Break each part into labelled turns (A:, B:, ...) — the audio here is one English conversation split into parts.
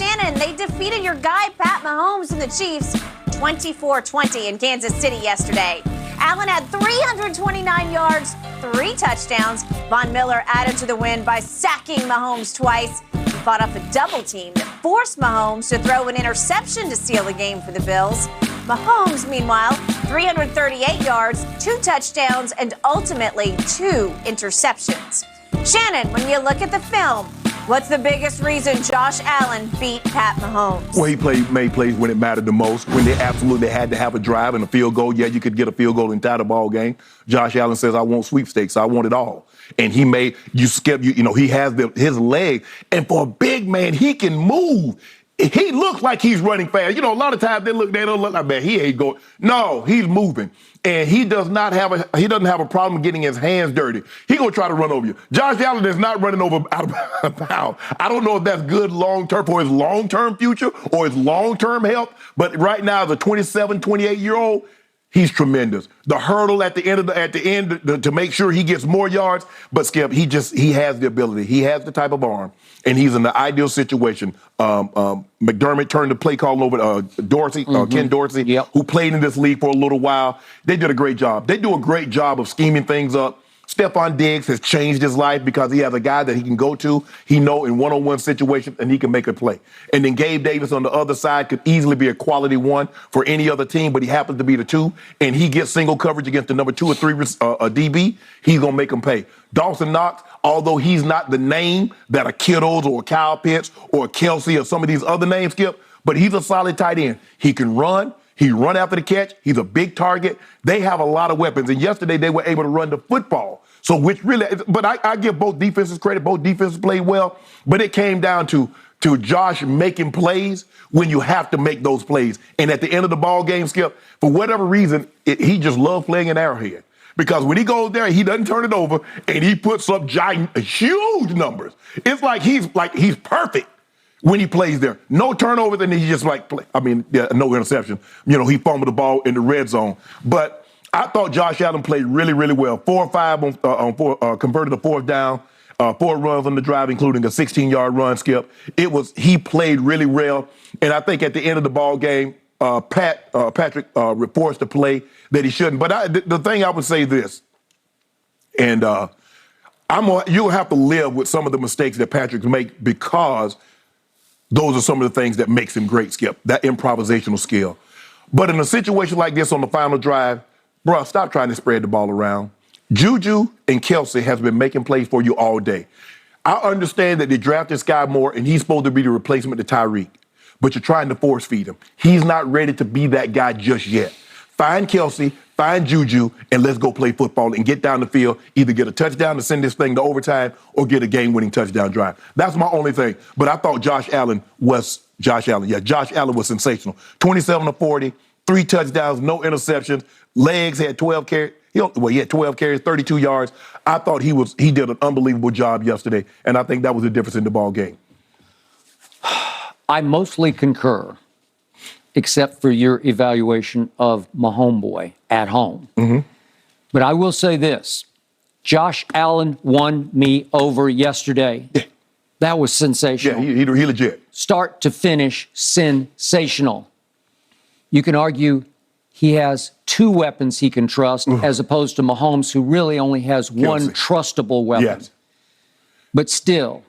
A: Shannon, they defeated your guy, Pat Mahomes, and the Chiefs 24-20 in Kansas City yesterday. Allen had 329 yards, 3 touchdowns. Von Miller added to the win by sacking Mahomes twice. He fought off a double team that forced Mahomes to throw an interception to seal the game for the Bills. Mahomes, meanwhile, 338 yards, 2 touchdowns, and ultimately 2 interceptions. Shannon, when you look at the film, what's the biggest reason Josh Allen beat Pat Mahomes?
B: Well, he made plays when it mattered the most, when they absolutely had to have a drive and a field goal. Yeah, you could get a field goal and tie the ball game. Josh Allen says, I want sweepstakes. I want it all. And he made, he has his leg. And for a big man, he can move. He looks like he's running fast. A lot of times they don't look like, man, he ain't going. No, he's moving. And he doesn't have a problem getting his hands dirty. He gonna try to run over you. Josh Allen is not running over out of bounds. I don't know if that's good long-term for his long-term future or his long-term health, but right now, as a 27, 28-year-old, he's tremendous. The hurdle at the end to make sure he gets more yards, but Skip, he has the ability. He has the type of arm, and he's in the ideal situation. McDermott turned the play call over to Dorsey, Ken Dorsey, who played in this league for a little while. They did a great job. They do a great job of scheming things up. Stephon Diggs has changed his life because he has a guy that he can go to, in one-on-one situations, and he can make a play. And then Gabe Davis on the other side could easily be a quality 1 for any other team, but he happens to be the 2, and he gets single coverage against the number 2 or 3 DB, he's going to make him pay. Dawson Knox, although he's not the name that a Kittles or a Kyle Pitts or a Kelsey or some of these other names, Skip, but he's a solid tight end. He can run. He run after the catch. He's a big target. They have a lot of weapons. And yesterday they were able to run the football. So but I give both defenses credit. Both defenses played well. But it came down to Josh making plays when you have to make those plays. And at the end of the ball game, Skip, for whatever reason, he just loved playing in Arrowhead. Because when he goes there, he doesn't turn it over, and he puts up huge numbers. It's like he's perfect when he plays there. No turnovers, and he just no interception. He fumbled the ball in the red zone. But I thought Josh Allen played really, really well. 4 or 5 on 4, converted a 4th down, 4 runs on the drive, including a 16-yard run, Skip. He played really well. And I think at the end of the ball game, Patrick reports the play that he shouldn't. But the thing I would say this, and you'll have to live with some of the mistakes that Patrick make because those are some of the things that makes him great, Skip, that improvisational skill. But in a situation like this on the final drive, bro, stop trying to spread the ball around. Juju and Kelsey has been making plays for you all day. I understand that they drafted Sky Moore, and he's supposed to be the replacement to Tyreek, but you're trying to force feed him. He's not ready to be that guy just yet. Find Kelsey, find Juju, and let's go play football and get down the field, either get a touchdown to send this thing to overtime or get a game-winning touchdown drive. That's my only thing. But I thought Josh Allen was sensational. 27 of 40, 3 touchdowns, no interceptions. Legs had 12 carries. He had 12 carries, 32 yards. I thought he did an unbelievable job yesterday, and I think that was the difference in the ball game.
C: I mostly concur, except for your evaluation of my homeboy at home. Mm-hmm. But I will say this. Josh Allen won me over yesterday. Yeah. That was sensational.
B: Yeah, he legit.
C: Start to finish, sensational. You can argue he has 2 weapons he can trust, as opposed to Mahomes, who really only has Kelsey. 1 trustable weapon. Yes. But still,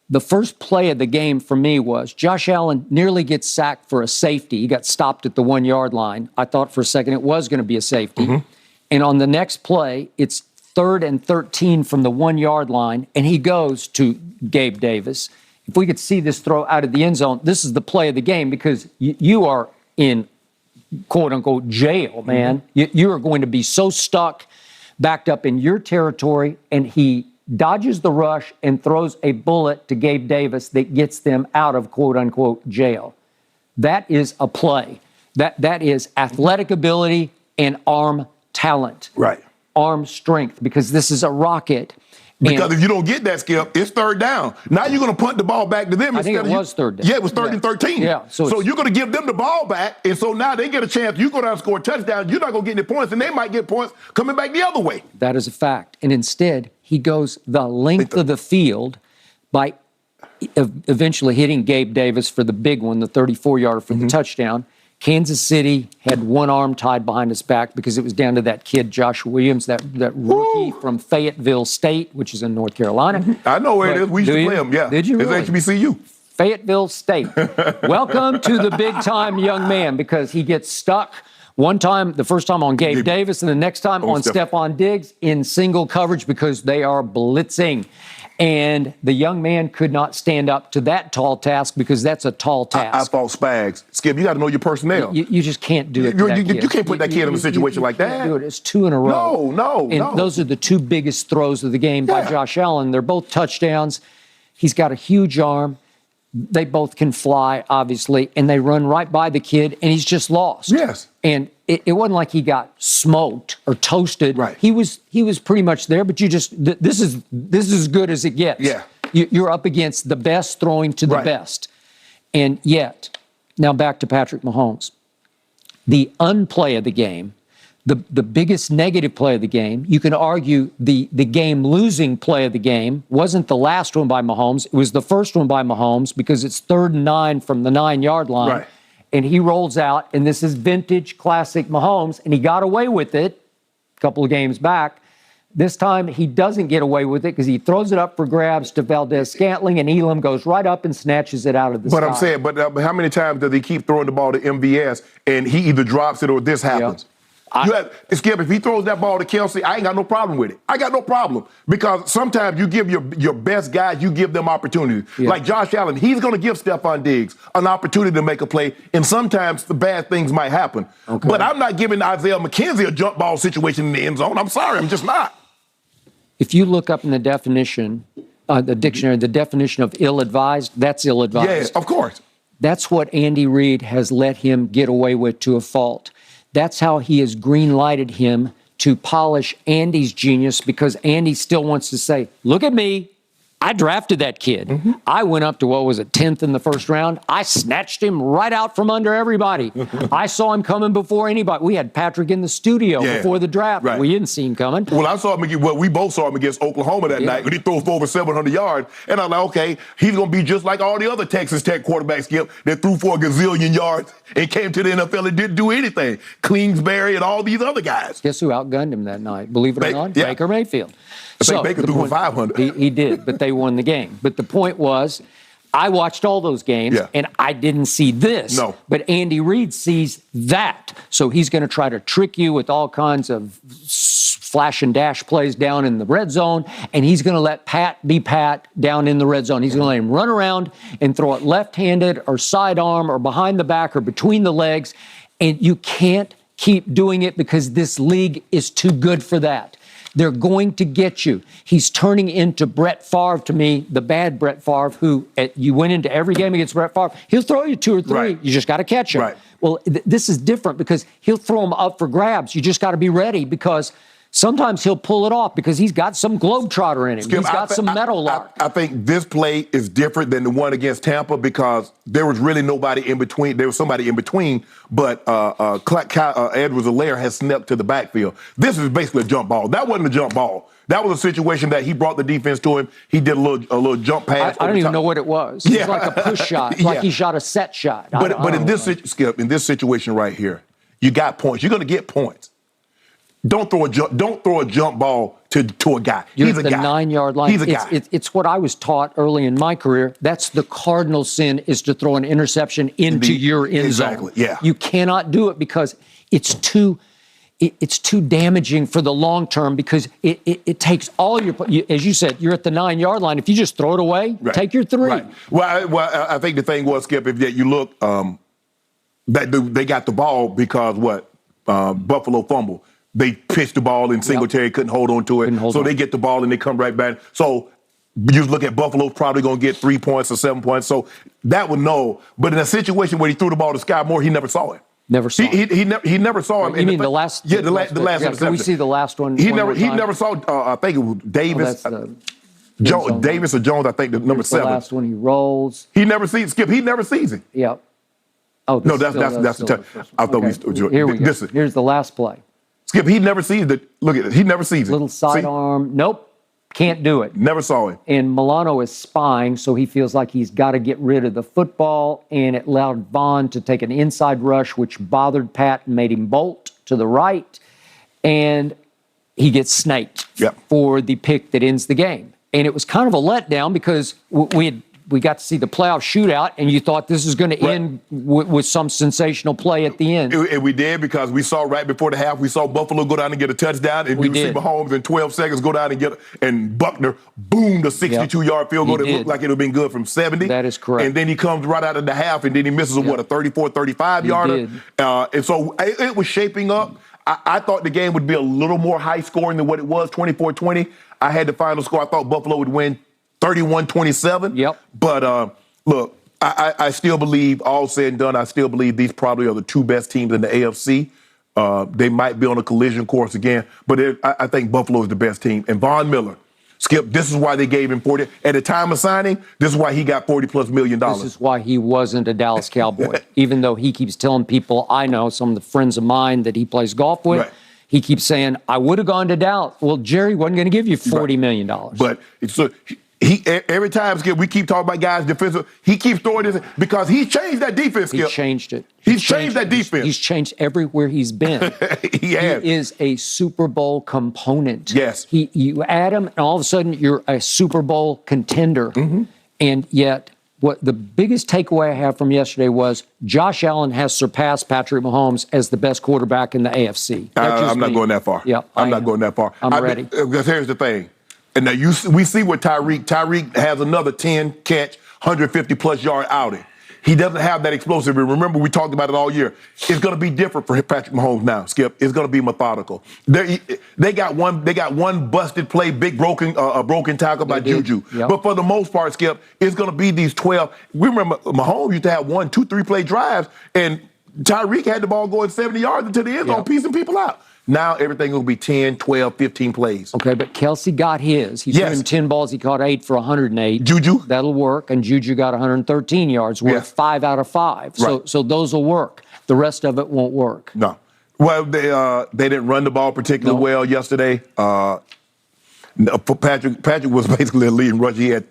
C: the first play of the game for me was Josh Allen nearly gets sacked for a safety. He got stopped at the 1-yard line. I thought for a second it was going to be a safety. Mm-hmm. And on the next play, it's 3rd and 13 from the 1-yard line, and he goes to Gabe Davis. If we could see this throw out of the end zone, this is the play of the game because you are in quote-unquote jail, man. Mm-hmm. You are going to be so stuck, backed up in your territory, and he dodges the rush and throws a bullet to Gabe Davis that gets them out of quote-unquote jail. That is a play. That is athletic ability and arm talent.
B: Right.
C: Arm strength, because this is a rocket.
B: Because if you don't get that, Skip, it's 3rd down. Now you're going to punt the ball back to them.
C: I think it was 3rd down.
B: Yeah, it was 3rd and 13.
C: Yeah.
B: So you're going to give them the ball back, and so now they get a chance. You go down and score a touchdown. You're not going to get any points, and they might get points coming back the other way.
C: That is a fact. And instead, he goes the length of the field by eventually hitting Gabe Davis for the big one, the 34-yarder for the touchdown. Kansas City had one arm tied behind his back because it was down to that kid, Joshua Williams, that rookie from Fayetteville State, which is in North Carolina.
B: I know where it is. We used to play him, yeah.
C: Did you really?
B: It's HBCU.
C: Fayetteville State. Welcome to the big time, young man, because he gets stuck one time, the first time on Gabe Davis, and the next time on Stephon Diggs in single coverage because they are blitzing. And the young man could not stand up to that tall task because that's a tall task.
B: I thought Spags. Skip, you got to know your personnel.
C: You just can't do it.
B: You can't put that kid in a situation like that.
C: Can't do it. It's 2 in a row.
B: No.
C: Those are the 2 biggest throws of the game by Josh Allen. They're both touchdowns. He's got a huge arm. They both can fly, obviously, and they run right by the kid, and he's just lost.
B: Yes.
C: And it wasn't like he got smoked or toasted.
B: Right.
C: He was pretty much there, but this is as good as it gets.
B: Yeah.
C: You're up against the best throwing to the best. And yet, now back to Patrick Mahomes. The unplay of the game, the biggest negative play of the game, you can argue the game-losing play of the game wasn't the last one by Mahomes. It was the first one by Mahomes because it's 3rd and 9 from the 9-yard line.
B: Right.
C: And he rolls out, and this is vintage classic Mahomes, and he got away with it a couple of games back. This time, he doesn't get away with it because he throws it up for grabs to Valdez-Scantling, and Elam goes right up and snatches it out of the sky.
B: But I'm saying, how many times does he keep throwing the ball to MVS, and he either drops it or this happens? Skip, if he throws that ball to Kelsey, I ain't got no problem with it. I got no problem because sometimes you give your best guys, you give them opportunities.
C: Yeah.
B: Like Josh Allen, he's going to give Stephon Diggs an opportunity to make a play, and sometimes the bad things might happen. Okay. But I'm not giving Isaiah McKenzie a jump ball situation in the end zone. I'm sorry, I'm just not.
C: If you look up in the definition, the dictionary, the definition of ill-advised, that's ill-advised.
B: Yes, of course.
C: That's what Andy Reid has let him get away with to a fault. That's how he has green-lighted him to polish Andy's genius because Andy still wants to say, look at me. I drafted that kid. I went up to, 10th in the first round. I snatched him right out from under everybody. I saw him coming before anybody. We had Patrick in the studio before the draft. Right. We didn't see him coming.
B: Well, I saw him. We both saw him against Oklahoma that night when he threw for over 700 yards. And I'm like, okay, he's going to be just like all the other Texas Tech quarterbacks, Skip, that threw for a gazillion yards and came to the NFL and didn't do anything. Kingsbury and all these other guys.
C: Guess who outgunned him that night? Believe it or not, Baker Mayfield.
B: I think Baker threw for 500.
C: He did, but they won the game. But the point was, I watched all those games, and I didn't see this.
B: No.
C: But Andy Reid sees that. So he's going to try to trick you with all kinds of flash and dash plays down in the red zone, and he's going to let Pat be Pat down in the red zone. He's going to let him run around and throw it left-handed or sidearm or behind the back or between the legs, and you can't keep doing it because this league is too good for that. They're going to get you. He's turning into Brett Favre to me, the bad Brett Favre, who you went into every game against Brett Favre. He'll throw you 2 or 3.
B: Right.
C: You just got to catch him.
B: Right.
C: Well, this is different because he'll throw them up for grabs. You just got to be ready because sometimes he'll pull it off because he's got some globetrotter in him. Skip, he's got some meadowlark.
B: I think this play is different than the one against Tampa because there was really nobody in between. There was somebody in between, but Edwards-Helaire has snuck to the backfield. This is basically a jump ball. That wasn't a jump ball. That was a situation that he brought the defense to him. He did a little jump pass.
C: I don't even know what it was. It was like a push shot, like he shot a set shot.
B: But in this Skip, in this situation right here, you got points. You're going to get points. Don't throw a jump ball to a guy.
C: You're
B: He's
C: at
B: a
C: the
B: guy.
C: 9-yard line.
B: He's a guy.
C: It's what I was taught early in my career. That's the cardinal sin is to throw an interception into your end zone.
B: Exactly. Yeah.
C: You cannot do it because it's too damaging for the long term because it takes all your, as you said, you're at the 9-yard line. If you just throw it away, take your 3.
B: Right. Well, I think the thing was, Skip, if you look, that they got the ball because Buffalo fumbled. They pitched the ball and Singletary couldn't hold on to it. So they get the ball and they come right back. So you look at Buffalo probably going to get 3 points or 7 points. So that would know. But in a situation where he threw the ball to Sky Moore, he never saw it.
C: Never saw him.
B: He never saw him.
C: You mean the last?
B: Yeah, the last interception.
C: Can we see the last one?
B: He never saw. I think it was Davis. Davis or Jones. I think the number 7.
C: The last one he rolls.
B: He never sees Skip. He never sees him.
C: Yep. Oh
B: no, that's the touch. I thought
C: Here we go. Here's the last play.
B: Skip. He never sees the. Look at it. He never sees it.
C: Little sidearm. Nope. Can't do it.
B: Never saw him.
C: And Milano is spying, so he feels like he's got to get rid of the football, and it allowed Vaughn to take an inside rush, which bothered Pat and made him bolt to the right, and he gets snaked for the pick that ends the game. And it was kind of a letdown because we got to see the playoff shootout, and you thought this was going to end with some sensational play at the end.
B: And we did, because we saw right before the half, we saw Buffalo go down and get a touchdown, and you see Mahomes in 12 seconds go down and get, and Buckner boomed a 62-yard field goal that looked like it would have been good from 70.
C: That is correct.
B: And then he comes right out of the half, and then he misses a 34, 35-yarder. And so it was shaping up. I thought the game would be a little more high-scoring than what it was, 24-20. I had the final score. I thought Buffalo would win 31-27.
C: Yep.
B: But look, I still believe, all said and done, I still believe these probably are the two best teams in the AFC. They might be on a collision course again, but I think Buffalo is the best team. And Von Miller, Skip, this is why they gave him 40. At the time of signing, this is why he got $40+ million.
C: This is why he wasn't a Dallas Cowboy. Even though he keeps telling people, I know, some of the friends of mine that he plays golf with, he keeps saying, I would have gone to Dallas. Well, Jerry wasn't going to give you $40 million.
B: But so every time, Skip, we keep talking about guys defensive, he keeps throwing this because he's changed that defense, Skip.
C: He changed it.
B: He's changed that defense.
C: He's changed everywhere he's been.
B: He
C: is a Super Bowl component.
B: Yes.
C: You add him, and all of a sudden you're a Super Bowl contender. And yet, what the biggest takeaway I have from yesterday was Josh Allen has surpassed Patrick Mahomes as the best quarterback in the AFC.
B: I'm not going that far.
C: Yep,
B: I'm not going that far.
C: I'm ready.
B: Because here's the thing. And now we see what Tyreek has another 10-catch, 150+ yard outing. He doesn't have that explosive. Remember, we talked about it all year. It's going to be different for Patrick Mahomes now, Skip. It's going to be methodical. They got one busted play, big broken tackle by Juju. But for the most part, Skip, it's going to be these 12. We remember Mahomes used to have 1, 2, 3 play drives, and Tyreek had the ball going 70 yards into the end zone, piecing people out. Now everything will be 10, 12, 15 plays.
C: Okay, but Kelsey got his. He threw him 10 balls. He caught 8 for 108.
B: Juju?
C: That'll work. And Juju got 113 yards, worth 5 out of 5. So those will work. The rest of it won't work.
B: No. Well, they didn't run the ball particularly well yesterday. Patrick was basically a leading rusher. He had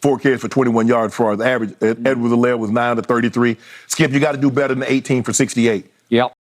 B: 4 carries for 21 yards as far as average. Edwards-Helaire was 9 to 33. Skip, you got to do better than 18 for 68.
C: Yep.